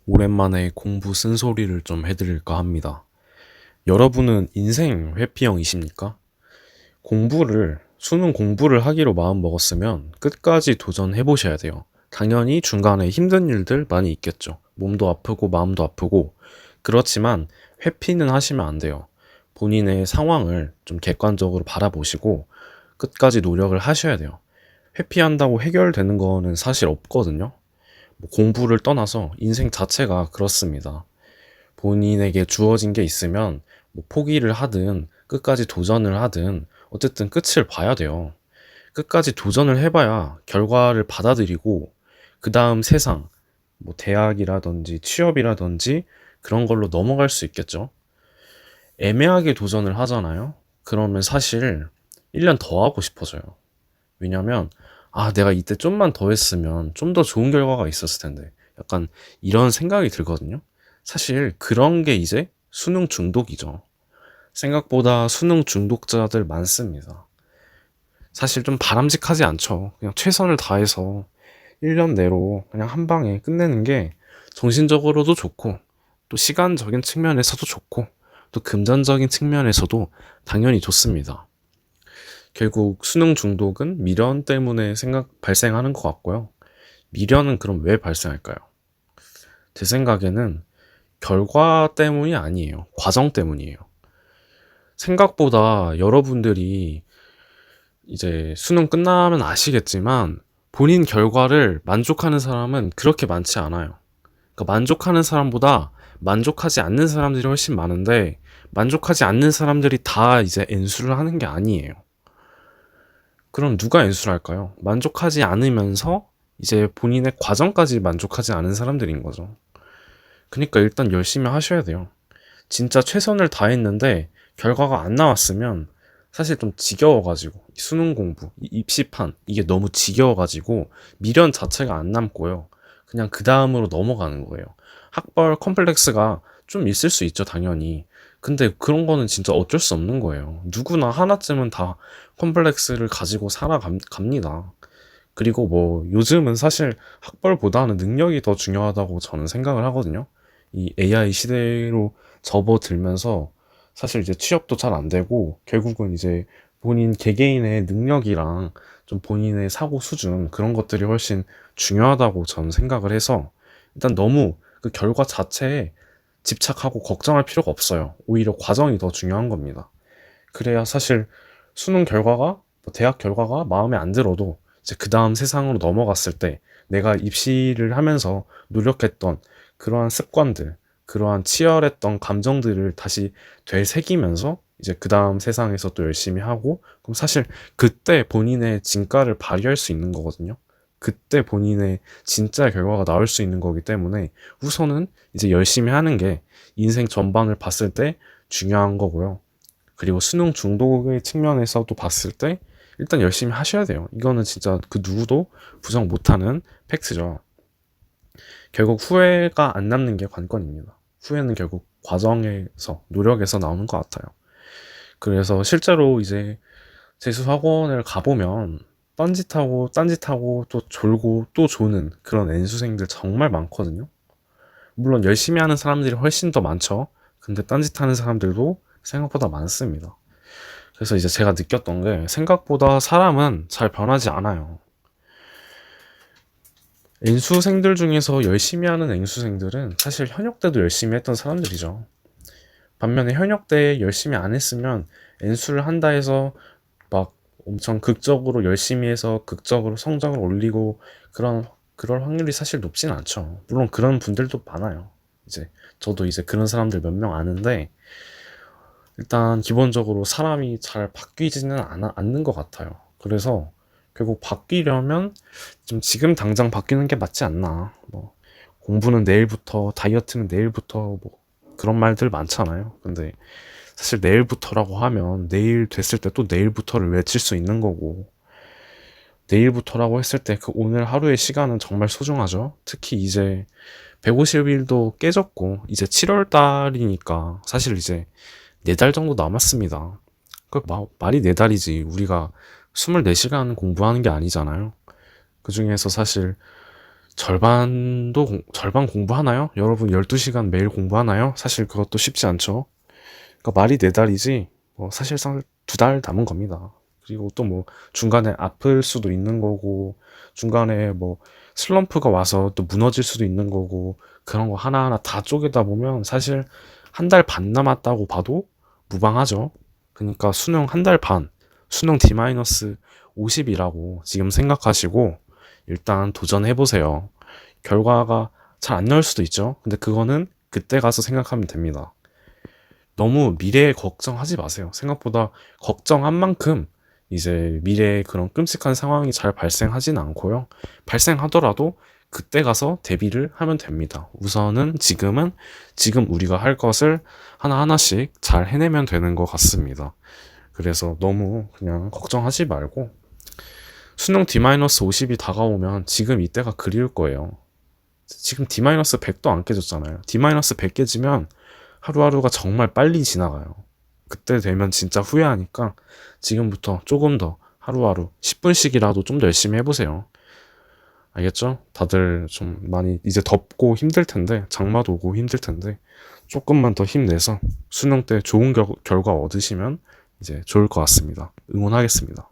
오랜만에 공부 쓴소리를 좀 해드릴까 합니다. 여러분은 인생 회피형이십니까? 수능 공부를 하기로 마음 먹었으면 끝까지 도전해보셔야 돼요. 당연히 중간에 힘든 일들 많이 있겠죠. 몸도 아프고 마음도 아프고. 그렇지만 회피는 하시면 안 돼요. 본인의 상황을 좀 객관적으로 바라보시고 끝까지 노력을 하셔야 돼요. 회피한다고 해결되는 거는 사실 없거든요. 뭐 공부를 떠나서 인생 자체가 그렇습니다. 본인에게 주어진 게 있으면 뭐 포기를 하든 끝까지 도전을 하든 어쨌든 끝을 봐야 돼요. 끝까지 도전을 해봐야 결과를 받아들이고 그 다음 세상, 뭐 대학이라든지 취업이라든지 그런 걸로 넘어갈 수 있겠죠. 애매하게 도전을 하잖아요. 그러면 사실 1년 더 하고 싶어져요. 왜냐면 내가 이때 좀만 더 했으면 좀 더 좋은 결과가 있었을 텐데. 약간 이런 생각이 들거든요. 사실 그런 게 이제 수능 중독이죠. 생각보다 수능 중독자들 많습니다. 사실 좀 바람직하지 않죠. 그냥 최선을 다해서 1년 내로 그냥 한 방에 끝내는 게 정신적으로도 좋고, 또 시간적인 측면에서도 좋고, 또 금전적인 측면에서도 당연히 좋습니다. 결국 수능 중독은 미련 때문에 발생하는 것 같고요. 미련은 그럼 왜 발생할까요? 제 생각에는 결과 때문이 아니에요. 과정 때문이에요. 생각보다 여러분들이 이제 수능 끝나면 아시겠지만 본인 결과를 만족하는 사람은 그렇게 많지 않아요. 그러니까 만족하는 사람보다 만족하지 않는 사람들이 훨씬 많은데 만족하지 않는 사람들이 다 이제 N수를 하는 게 아니에요. 그럼 누가 N수를 할까요? 만족하지 않으면서 이제 본인의 과정까지 만족하지 않은 사람들인 거죠. 그러니까 일단 열심히 하셔야 돼요. 진짜 최선을 다했는데 결과가 안 나왔으면 사실 좀 지겨워가지고 수능 공부, 입시판 이게 너무 지겨워가지고 미련 자체가 안 남고요. 그냥 그 다음으로 넘어가는 거예요. 학벌 컴플렉스가 좀 있을 수 있죠, 당연히. 근데 그런 거는 진짜 어쩔 수 없는 거예요. 누구나 하나쯤은 다 컴플렉스를 가지고 살아갑니다. 그리고 뭐 요즘은 사실 학벌보다는 능력이 더 중요하다고 저는 생각을 하거든요. 이 AI 시대로 접어들면서 사실 이제 취업도 잘 안 되고 결국은 이제 본인 개개인의 능력이랑 좀 본인의 사고 수준 그런 것들이 훨씬 중요하다고 저는 생각을 해서 일단 너무 그 결과 자체에 집착하고 걱정할 필요가 없어요. 오히려 과정이 더 중요한 겁니다. 그래야 사실 수능 결과가 대학 결과가 마음에 안 들어도 이제 그 다음 세상으로 넘어갔을 때 내가 입시를 하면서 노력했던 그러한 습관들, 그러한 치열했던 감정들을 다시 되새기면서 이제 그 다음 세상에서 또 열심히 하고 그럼 사실 그때 본인의 진가를 발휘할 수 있는 거거든요. 그때 본인의 진짜 결과가 나올 수 있는 거기 때문에 우선은 이제 열심히 하는 게 인생 전반을 봤을 때 중요한 거고요. 그리고 수능 중독의 측면에서도 봤을 때 일단 열심히 하셔야 돼요. 이거는 진짜 그 누구도 부정 못하는 팩트죠. 결국 후회가 안 남는 게 관건입니다. 후회는 결국 과정에서, 노력에서 나오는 것 같아요. 그래서 실제로 이제 재수학원을 가보면 딴짓하고 또 졸고 또 조는 그런 N수생들 정말 많거든요. 물론 열심히 하는 사람들이 훨씬 더 많죠. 근데 딴짓하는 사람들도 생각보다 많습니다. 그래서 이제 제가 느꼈던 게 생각보다 사람은 잘 변하지 않아요. N수생들 중에서 열심히 하는 N수생들은 사실 현역 때도 열심히 했던 사람들이죠. 반면에 현역 때 열심히 안 했으면 N수를 한다 해서 막 엄청 극적으로 열심히 해서 극적으로 성적을 올리고 그럴 확률이 사실 높진 않죠. 물론 그런 분들도 많아요. 이제 저도 이제 그런 사람들 몇 명 아는데 일단 기본적으로 사람이 잘 바뀌지는 않는 것 같아요. 그래서 결국 바뀌려면 좀 지금 당장 바뀌는 게 맞지 않나. 뭐 공부는 내일부터, 다이어트는 내일부터 뭐 그런 말들 많잖아요. 근데 사실 내일부터라고 하면 내일 됐을 때 또 내일부터를 외칠 수 있는 거고 내일부터라고 했을 때 그 오늘 하루의 시간은 정말 소중하죠. 특히 이제 150일도 깨졌고 이제 7월 달이니까 사실 이제 4달 정도 남았습니다. 말이 4달이지. 우리가 24시간 공부하는 게 아니잖아요. 그 중에서 사실 절반 공부하나요? 여러분 12시간 매일 공부하나요? 사실 그것도 쉽지 않죠. 그러니까 말이 4달이지 뭐 사실상 2달 남은 겁니다. 그리고 또 뭐 중간에 아플 수도 있는 거고 중간에 뭐 슬럼프가 와서 또 무너질 수도 있는 거고 그런 거 하나하나 다 쪼개다 보면 사실 1달 반 남았다고 봐도 무방하죠. 그러니까 수능 1달 반, 수능 D-50이라고 지금 생각하시고 일단 도전해보세요. 결과가 잘 안 나올 수도 있죠. 근데 그거는 그때 가서 생각하면 됩니다. 너무 미래에 걱정하지 마세요. 생각보다 걱정한 만큼 이제 미래에 그런 끔찍한 상황이 잘 발생하진 않고요. 발생하더라도 그때 가서 대비를 하면 됩니다. 우선은 지금 우리가 할 것을 하나하나씩 잘 해내면 되는 것 같습니다. 그래서 너무 그냥 걱정하지 말고 수능 D-50이 다가오면 지금 이때가 그리울 거예요. 지금 D-100도 안 깨졌잖아요. D-100 깨지면 하루하루가 정말 빨리 지나가요. 그때 되면 진짜 후회하니까 지금부터 조금 더 하루하루 10분씩이라도 좀 더 열심히 해보세요. 알겠죠? 다들 좀 많이 이제 덥고 힘들 텐데 장마도 오고 힘들 텐데 조금만 더 힘내서 수능 때 좋은 결과 얻으시면 이제 좋을 것 같습니다. 응원하겠습니다.